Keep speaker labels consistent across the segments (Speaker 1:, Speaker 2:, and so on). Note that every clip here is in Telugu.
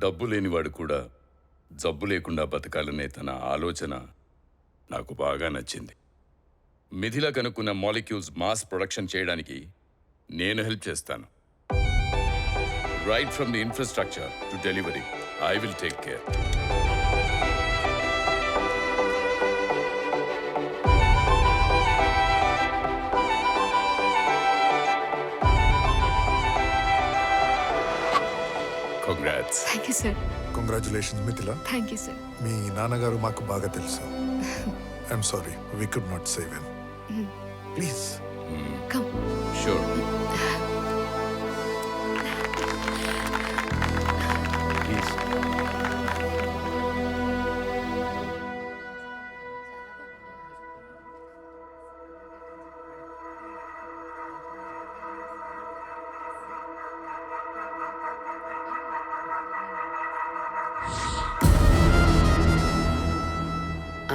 Speaker 1: డబ్బు లేనివాడు కూడా జబ్బు లేకుండా బతకాలనే తన ఆలోచన నాకు బాగా నచ్చింది. మిథిలా కనుక్కున్న మాలిక్యూల్స్ మాస్ ప్రొడక్షన్ చేయడానికి నేను హెల్ప్ చేస్తాను. Right from the infrastructure to delivery I will take care. Congrats.
Speaker 2: Thank you, sir.
Speaker 3: Congratulations Mithila.
Speaker 2: Thank you, sir.
Speaker 3: మీ నాన్నగారు మాకు బాగా తెలుసు. I'm sorry we could not save him. Please
Speaker 2: Come.
Speaker 1: Sure. Please.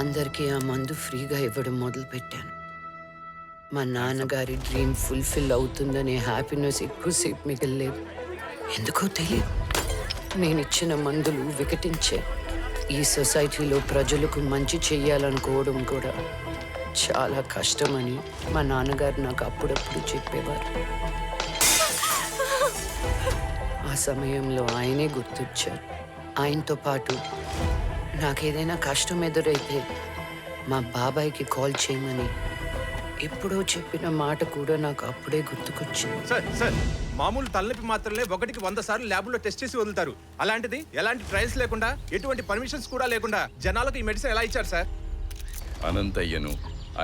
Speaker 4: అందరికీ ఆ మందు ఫ్రీగా ఇవ్వడం మొదలుపెట్టాను. మా నాన్నగారి డ్రీమ్ ఫుల్ఫిల్ అవుతుందనే హ్యాపీనెస్ ఎక్కువసేపు మిగలలేదు. ఎందుకో తెలియదు, నేను ఇచ్చిన మందులు వికటించే. ఈ సొసైటీలో ప్రజలకు మంచి చెయ్యాలనుకోవడం కూడా చాలా కష్టమని మా నాన్నగారు నాకు అప్పుడప్పుడు చెప్పేవారు. ఆ సమయంలో ఆయనే గుర్తొచ్చారు. ఆయనతో పాటు నాకేదైనా కష్టం ఎదురైతే మా బాబాయ్కి కాల్ చేయమని ఎప్పుడో చెప్పిన మాట కూడా నాకు అప్పుడే గుర్తుకొచ్చింది.
Speaker 5: సార్ మామూలు తలనొప్పి మాత్రలే 1కి 100 సార్లు ల్యాబ్లో టెస్ట్ చేసి వదులుతారు. అలాంటిది ఎలాంటి ట్రయల్స్ లేకుండా, ఎటువంటి పర్మిషన్స్ కూడా లేకుండా జనాలకు ఈ మెడిసిన్ ఎలా ఇచ్చారు సార్?
Speaker 1: అనంతయ్యను,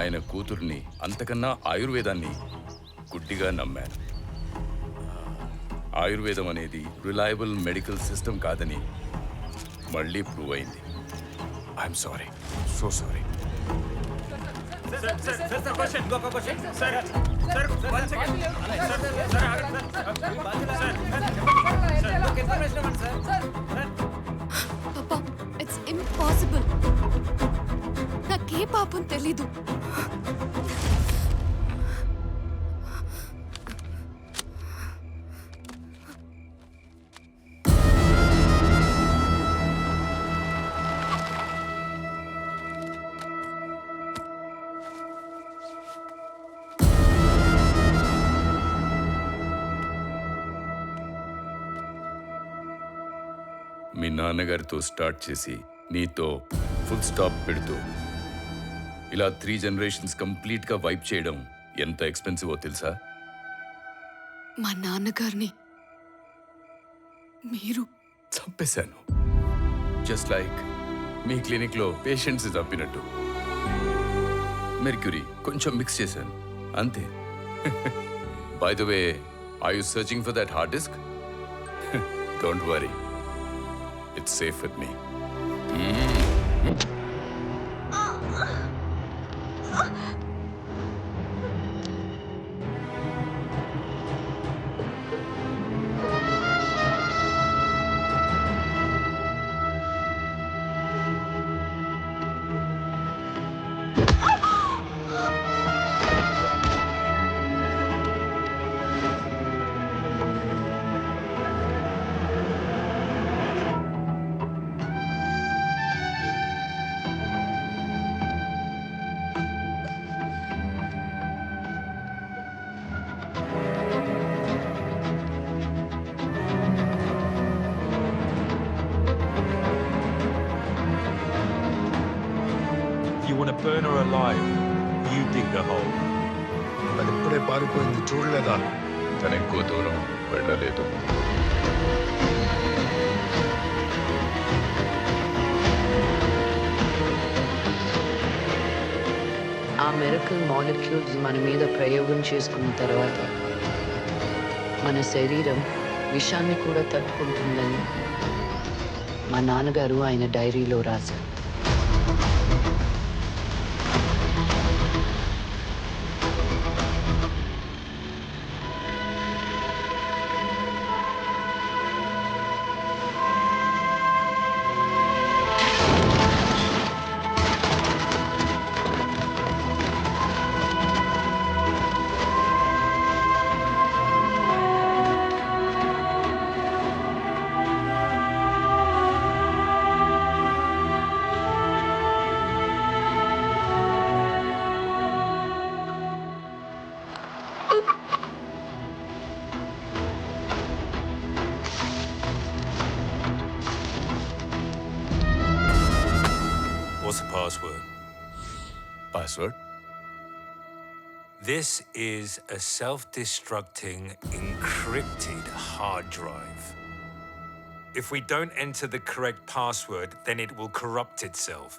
Speaker 1: ఆయన కూతుర్ని, అంతకన్నా ఆయుర్వేదాన్ని గుడ్డిగా నమ్మాను. ఆయుర్వేదం అనేది రిలయబుల్ మెడికల్ సిస్టమ్ కాదని మళ్ళీ ప్రూవ్ అయింది. I'm sorry, so sorry.
Speaker 2: Papa, it's impossible. నాకే పాపం తెలీదు.
Speaker 1: మీ నాన్నగారితో స్టార్ట్ చేసి నీతో ఫుల్ స్టాప్ పెడుతూ ఇలా 3 జనరేషన్స్ కంప్లీట్గా వైప్ చేయడం ఎంత ఎక్స్పెన్సివో తెలుసా?
Speaker 2: మా నాన్నగారిని మీరు
Speaker 1: చంపేశాను. జస్ట్ లైక్ మీ క్లినిక్లో పేషెంట్స్ చంపినట్టు. మెర్క్యూరీ కొంచెం మిక్స్ చేశాను అంతే. By the way, are you searching for that hard disk? Don't worry, it's safe with me.
Speaker 6: You want to burn her alive, you dig a hole.
Speaker 3: అది ఇప్పుడే పారిపోయింది, చూడలేదా?
Speaker 1: తను ఎక్కువ దూరం వెళ్ళలేదు.
Speaker 4: ఆ మిరకల్ మాలిక్యూల్స్ మన మీద ప్రయోగం చేసుకున్న తర్వాత మన శరీరం విషాన్ని కూడా తట్టుకుంటుందని మా నాన్నగారు ఆయన డైరీలో రాశారు.
Speaker 7: What's the password?
Speaker 1: Password
Speaker 7: This is a self-destructing, encrypted hard drive. If we don't enter the correct password, then it will corrupt itself.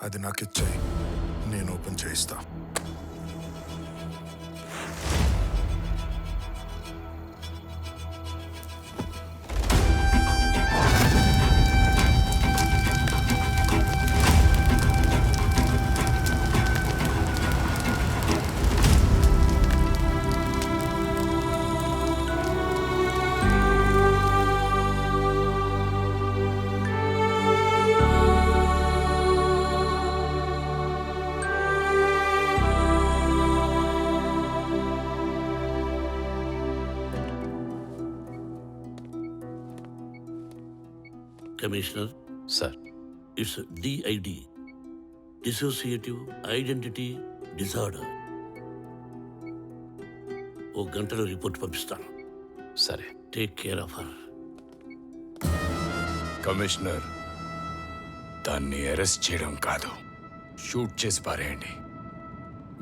Speaker 3: అది నాకు ఇచ్చాయి, నేను ఓపెన్ చేయిస్తా.
Speaker 8: Commissioner,
Speaker 1: sir
Speaker 8: it's DID, Dissociative Identity Disorder. ఓ గంటలో రిపోర్ట్ పంపిస్తాను.
Speaker 1: సరే.
Speaker 8: Take care of her.
Speaker 1: Commissioner, దాన్ని అరెస్ట్ చేయడం కాదు, షూట్ చేసి పారేయండి.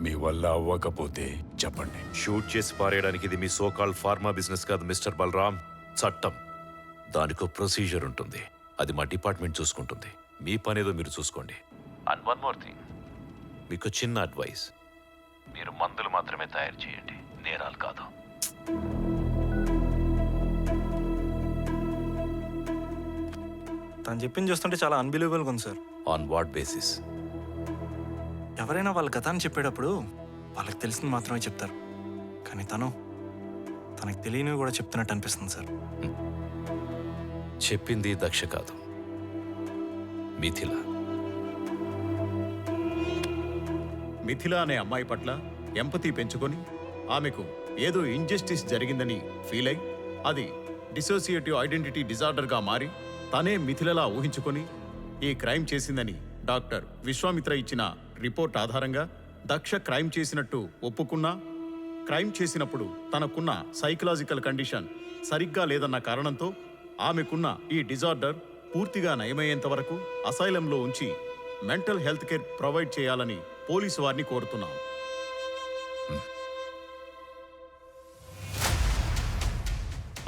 Speaker 1: మీ వల్ల అవ్వకపోతే చెప్పండి.
Speaker 9: షూట్ చేసి పారేయడానికి ఇది మీ సోకాల్ ఫార్మా బిజినెస్ కాదు మిస్టర్ బలరాం. చట్టం, దానికో ప్రొసీజర్ ఉంటుంది. అది మా డిపార్ట్మెంట్ చూసుకుంటుంది. మీ పనేదో మీరు చూసుకోండి. అండ్ వన్ మోర్ థింగ్, మీకు చిన్న అడ్వైస్, మీరు మందులు మాత్రమే తయారు చేయండి, నేరాలు కాదు.
Speaker 10: తను చెప్పింది చూస్తుంటే చాలా అన్బిలీవబుల్గా ఉంది సార్.
Speaker 9: On what basis?
Speaker 10: ఎవరైనా వాళ్ళ గతాన్ని చెప్పేటప్పుడు వాళ్ళకి తెలిసింది మాత్రమే చెప్తారు, కానీ తనకు తెలియనివి కూడా చెప్తున్నట్టు అనిపిస్తుంది సార్.
Speaker 9: చెప్పింది దక్ష కాదు, మిథిల.
Speaker 11: మిథిల అనే అమ్మాయి పట్ల ఎంపతి పెంచుకొని ఆమెకు ఏదో ఇంజస్టిస్ జరిగిందని ఫీల్ అయి అది డిసోసియేటివ్ ఐడెంటిటీ డిజార్డర్గా మారి తనే మిథిలలా ఊహించుకొని ఈ క్రైమ్ చేసిందని డాక్టర్ విశ్వామిత్ర ఇచ్చిన రిపోర్ట్ ఆధారంగా దక్ష క్రైమ్ చేసినట్టు ఒప్పుకున్నా, క్రైమ్ చేసినప్పుడు తనకున్న సైకలాజికల్ కండిషన్ సరిగ్గా లేదన్న కారణంతో ఆమెకున్న ఈ డిజార్డర్ పూర్తిగా నయమయ్యేంత వరకు అసైలంలో ఉంచి మెంటల్ హెల్త్ కేర్ ప్రొవైడ్ చేయాలని పోలీసు వారిని కోరుతున్నాం.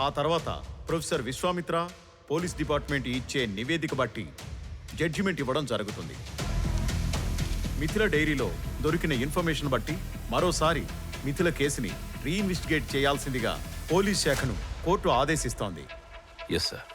Speaker 11: ఆ తర్వాత ప్రొఫెసర్ విశ్వామిత్ర పోలీస్ డిపార్ట్మెంట్ ఇచ్చే నివేదిక బట్టి జడ్జిమెంట్ ఇవ్వడం జరుగుతుంది. మిథిల డైరీలో దొరికిన ఇన్ఫర్మేషన్ బట్టి మరోసారి మిథిల కేసుని రీఇన్వెస్టిగేట్ చేయాల్సిందిగా పోలీస్ శాఖను కోర్టు ఆదేశిస్తోంది.
Speaker 9: Yes sir.